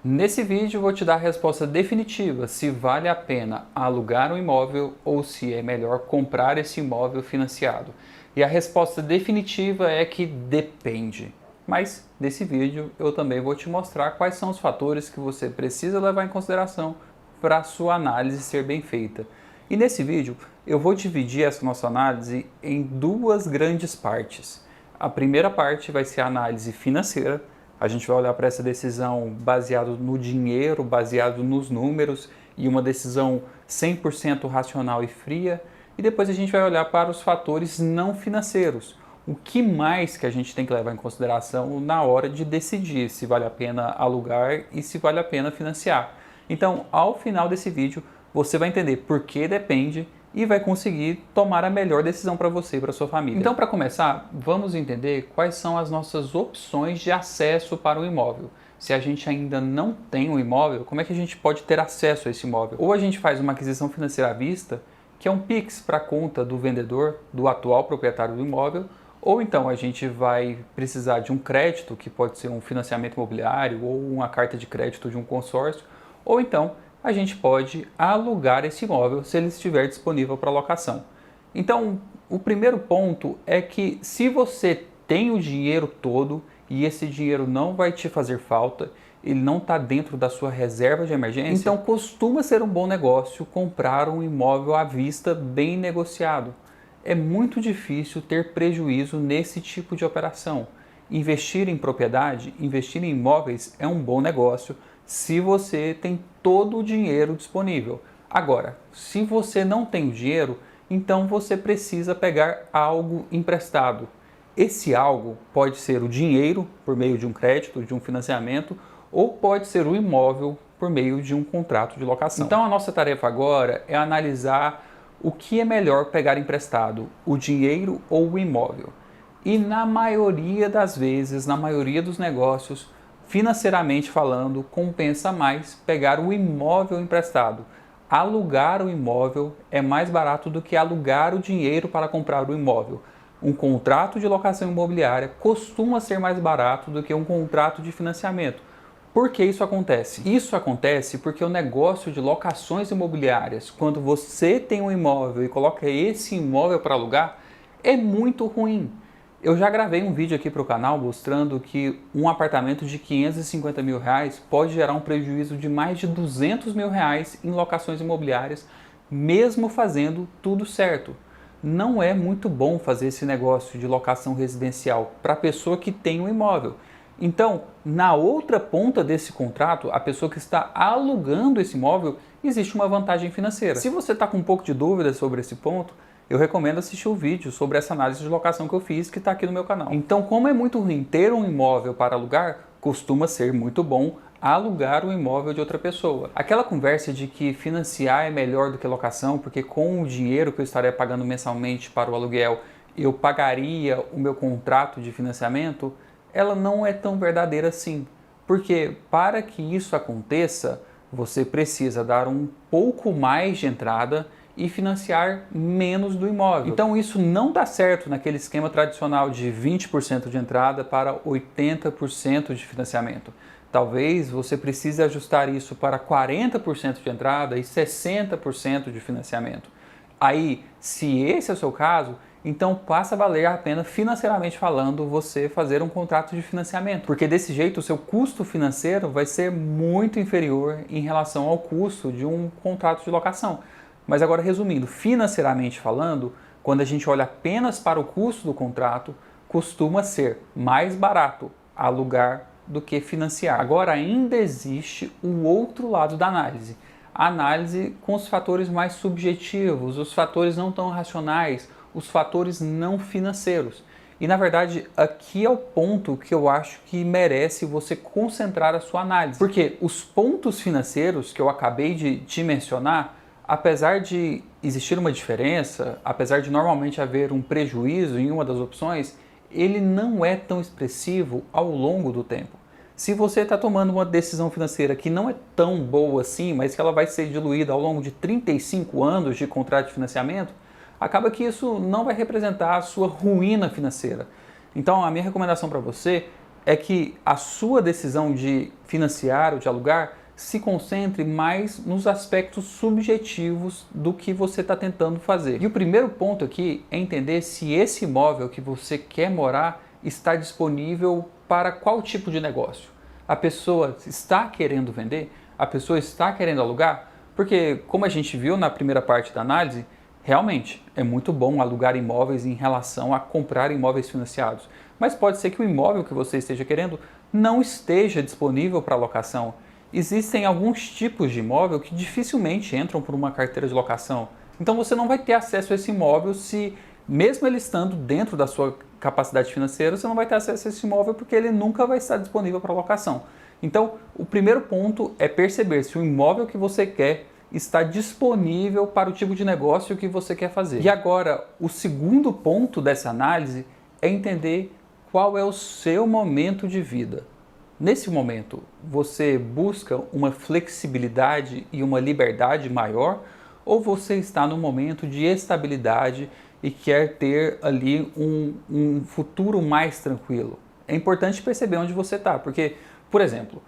Nesse vídeo vou te dar a resposta definitiva se vale a pena alugar um imóvel ou se é melhor comprar esse imóvel financiado. E a resposta definitiva é que depende. Mas nesse vídeo eu também vou te mostrar quais são os fatores que você precisa levar em consideração para a sua análise ser bem feita. E nesse vídeo eu vou dividir essa nossa análise em duas grandes partes. A primeira parte vai ser a análise financeira. A gente vai olhar para essa decisão baseado no dinheiro, baseado nos números e uma decisão 100% racional e fria. E depois a gente vai olhar para os fatores não financeiros. O que mais que a gente tem que levar em consideração na hora de decidir se vale a pena alugar e se vale a pena financiar. Então, ao final desse vídeo, você vai entender por que depende e vai conseguir tomar a melhor decisão para você e para sua família. Então, para começar, vamos entender quais são as nossas opções de acesso para o imóvel. Se a gente ainda não tem um imóvel, como é que a gente pode ter acesso a esse imóvel? Ou a gente faz uma aquisição financeira à vista, que é um Pix para a conta do vendedor, do atual proprietário do imóvel, ou então a gente vai precisar de um crédito, que pode ser um financiamento imobiliário ou uma carta de crédito de um consórcio, ou então a gente pode alugar esse imóvel se ele estiver disponível para locação. Então, o primeiro ponto é que se você tem o dinheiro todo e esse dinheiro não vai te fazer falta, ele não está dentro da sua reserva de emergência, então costuma ser um bom negócio comprar um imóvel à vista bem negociado. É muito difícil ter prejuízo nesse tipo de operação. Investir em propriedade, investir em imóveis é um bom negócio se você tem todo o dinheiro disponível. Agora, se você não tem o dinheiro, então você precisa pegar algo emprestado. Esse algo pode ser o dinheiro por meio de um crédito, de um financiamento, ou pode ser o imóvel por meio de um contrato de locação. Então a nossa tarefa agora é analisar o que é melhor pegar emprestado, o dinheiro ou o imóvel. E na maioria das vezes, na maioria dos negócios, financeiramente falando, compensa mais pegar o imóvel emprestado. Alugar o imóvel é mais barato do que alugar o dinheiro para comprar o imóvel. Um contrato de locação imobiliária costuma ser mais barato do que um contrato de financiamento. Por que isso acontece? Isso acontece porque o negócio de locações imobiliárias, quando você tem um imóvel e coloca esse imóvel para alugar, é muito ruim. Eu já gravei um vídeo aqui para o canal mostrando que um apartamento de 550 mil reais pode gerar um prejuízo de mais de 200 mil reais em locações imobiliárias, mesmo fazendo tudo certo. Não é muito bom fazer esse negócio de locação residencial para a pessoa que tem um imóvel. Então, na outra ponta desse contrato, a pessoa que está alugando esse imóvel, existe uma vantagem financeira. Se você está com um pouco de dúvida sobre esse ponto, eu recomendo assistir o vídeo sobre essa análise de locação que eu fiz, que está aqui no meu canal. Então, como é muito ruim ter um imóvel para alugar, costuma ser muito bom alugar o imóvel de outra pessoa. Aquela conversa de que financiar é melhor do que locação, porque com o dinheiro que eu estaria pagando mensalmente para o aluguel, eu pagaria o meu contrato de financiamento, ela não é tão verdadeira assim. Porque para que isso aconteça, você precisa dar um pouco mais de entrada e financiar menos do imóvel. Então isso não dá certo naquele esquema tradicional de 20% de entrada para 80% de financiamento. Talvez você precise ajustar isso para 40% de entrada e 60% de financiamento. Aí, se esse é o seu caso, então passa a valer a pena, financeiramente falando, você fazer um contrato de financiamento. Porque desse jeito o seu custo financeiro vai ser muito inferior em relação ao custo de um contrato de locação. Mas agora, resumindo, financeiramente falando, quando a gente olha apenas para o custo do contrato, costuma ser mais barato alugar do que financiar. Agora, ainda existe o outro lado da análise. A análise com os fatores mais subjetivos, os fatores não tão racionais, os fatores não financeiros. E, na verdade, aqui é o ponto que eu acho que merece você concentrar a sua análise. Porque os pontos financeiros que eu acabei de te mencionar, apesar de existir uma diferença, apesar de normalmente haver um prejuízo em uma das opções, ele não é tão expressivo ao longo do tempo. Se você está tomando uma decisão financeira que não é tão boa assim, mas que ela vai ser diluída ao longo de 35 anos de contrato de financiamento, acaba que isso não vai representar a sua ruína financeira. Então a minha recomendação para você é que a sua decisão de financiar ou de alugar se concentre mais nos aspectos subjetivos do que você está tentando fazer. E o primeiro ponto aqui é entender se esse imóvel que você quer morar está disponível para qual tipo de negócio. A pessoa está querendo vender? A pessoa está querendo alugar? Porque, como a gente viu na primeira parte da análise, realmente é muito bom alugar imóveis em relação a comprar imóveis financiados. Mas pode ser que o imóvel que você esteja querendo não esteja disponível para locação. Existem alguns tipos de imóvel que dificilmente entram por uma carteira de locação. Então você não vai ter acesso a esse imóvel se, mesmo ele estando dentro da sua capacidade financeira, você não vai ter acesso a esse imóvel porque ele nunca vai estar disponível para locação. Então, o primeiro ponto é perceber se o imóvel que você quer está disponível para o tipo de negócio que você quer fazer. E agora, o segundo ponto dessa análise é entender qual é o seu momento de vida. Nesse momento, você busca uma flexibilidade e uma liberdade maior ou você está num momento de estabilidade e quer ter ali um futuro mais tranquilo? É importante perceber onde você está, porque, por exemplo,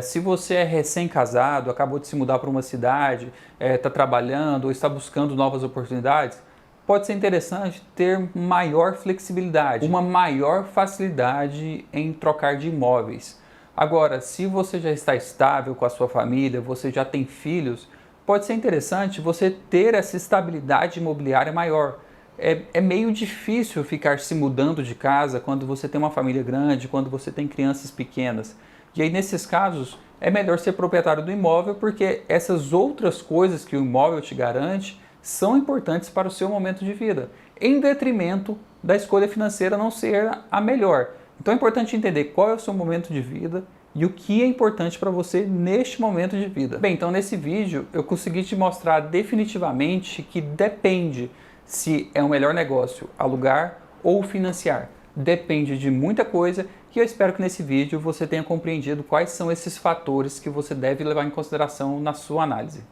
se você é recém-casado, acabou de se mudar para uma cidade, está trabalhando ou está buscando novas oportunidades, pode ser interessante ter maior flexibilidade, uma maior facilidade em trocar de imóveis. Agora, se você já está estável com a sua família, você já tem filhos, pode ser interessante você ter essa estabilidade imobiliária maior. É meio difícil ficar se mudando de casa quando você tem uma família grande, quando você tem crianças pequenas. E aí, nesses casos, é melhor ser proprietário do imóvel porque essas outras coisas que o imóvel te garante são importantes para o seu momento de vida, em detrimento da escolha financeira não ser a melhor. Então é importante entender qual é o seu momento de vida e o que é importante para você neste momento de vida. Bem, então nesse vídeo eu consegui te mostrar definitivamente que depende se é o melhor negócio alugar ou financiar. Depende de muita coisa e eu espero que nesse vídeo você tenha compreendido quais são esses fatores que você deve levar em consideração na sua análise.